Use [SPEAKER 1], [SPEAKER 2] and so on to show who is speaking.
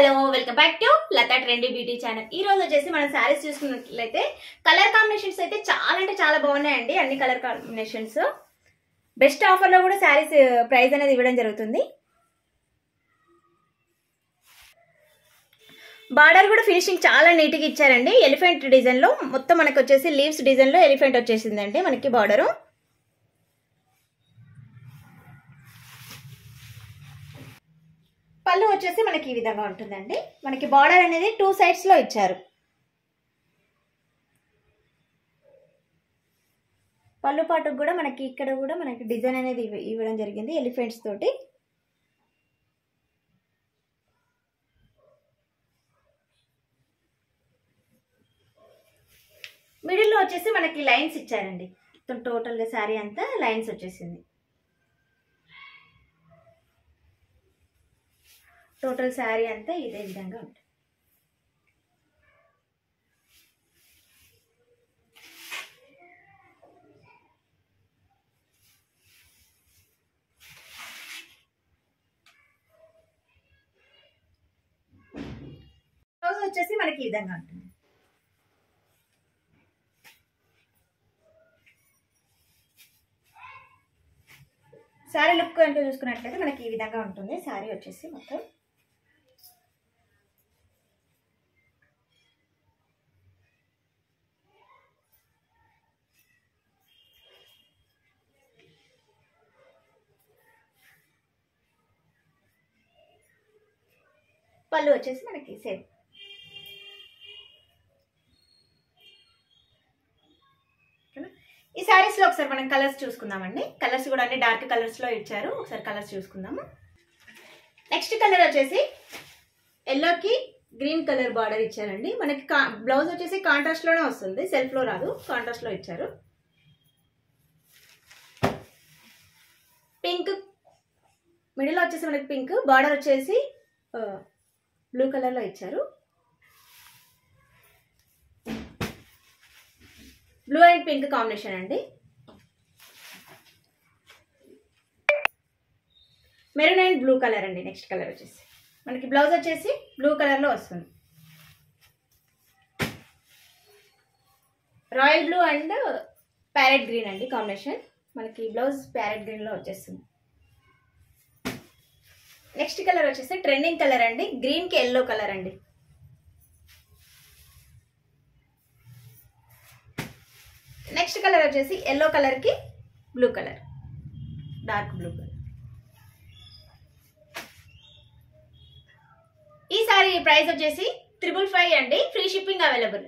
[SPEAKER 1] Hello welcome back to Latha trendy beauty channel. ఈ రోజు వచ్చేసి మనం శారీస్ చూసుకున్నట్లయితే కలర్ కాంబినేషన్స్ అయితే చాలా అంటే చాలా బాగున్నాయండి. అన్ని కలర్ కాంబినేషన్స్ బెస్ట్ ఆఫర్ లో కూడా శారీస్ ప్రైస్ అనేది ఇవ్వడం జరుగుతుంది. బార్డర్ కూడా ఫినిషింగ్ చాలా నీట్ గా ఇచ్చారండి. ఎలిఫెంట్ డిజైన్ లో మొత్తం మనకి వచ్చేసి లీవ్స్ డిజైన్ లో ఎలిఫెంట్ వచ్చేసిందండి మనకి బార్డరు. పళ్ళు వచ్చేసి మనకి ఈ విధంగా ఉంటుందండి. మనకి బార్డర్ అనేది 2 సైడ్స్ లో ఇచ్చారు. పళ్ళు పాటుకు కూడా మనకి ఇక్కడ కూడా మనకి డిజైన్ అనేది ఇవ్వడం జరిగింది ఎలిఫెంట్స్ తోటి. మిడిల్ లో వచ్చేసి మనకి లైన్స్ ఇచ్చారండి. టోటల్ గా శారీ అంతా లైన్స్ వచ్చేసింది. టోటల్ శారీ అంతా ఇదే విధంగా ఉంటుంది. బ్లౌజ్ వచ్చేసి మనకి ఈ విధంగా ఉంటుంది. శారీ లుక్ అంటే చూసుకున్నట్లయితే మనకి ఈ విధంగా ఉంటుంది. శారీ వచ్చేసి మొత్తం పళ్ళు వచ్చేసి మనకి సేమ్. ఈ శారీస్ లో ఒకసారి మనం కలర్స్ చూసుకుందామండి. కలర్స్ కూడా అన్ని డార్క్ కలర్స్ లో ఇచ్చారు. ఒకసారి కలర్స్ చూసుకుందాము. నెక్స్ట్ కలర్ వచ్చేసి ఎల్లోకి గ్రీన్ కలర్ బార్డర్ ఇచ్చారండి. మనకి బ్లౌజ్ వచ్చేసి కాంట్రాస్ట్ లోనే వస్తుంది, సెల్ఫ్ లో రాదు, కాంట్రాస్ట్ లో ఇచ్చారు. పింక్ మిడిల్ లో వచ్చేసి మనకి పింక్ బార్డర్ వచ్చేసి బ్లూ కలర్ లో ఇచ్చారు. బ్లూ అండ్ పింక్ కాంబినేషన్ అండి. మెరూన్ అండ్ బ్లూ కలర్ అండి. నెక్స్ట్ కలర్ వచ్చేసి మనకి బ్లౌజ్ వచ్చేసి బ్లూ కలర్ లో వస్తుంది. Royal blue and parrot green అండి కాంబినేషన్. మనకి బ్లౌజ్ ప్యారెట్ గ్రీన్ లో వచ్చేస్తుంది. నెక్స్ట్ కలర్ వచ్చేసి ట్రెండింగ్ కలర్ అండి. గ్రీన్ కి ఎల్లో కలర్ అండి. నెక్స్ట్ కలర్ వచ్చేసి ఎల్లో కలర్ కి blue colour, dark blue colour. ఈ సారీ ప్రైస్ వచ్చేసి 555 అండి. Free shipping available.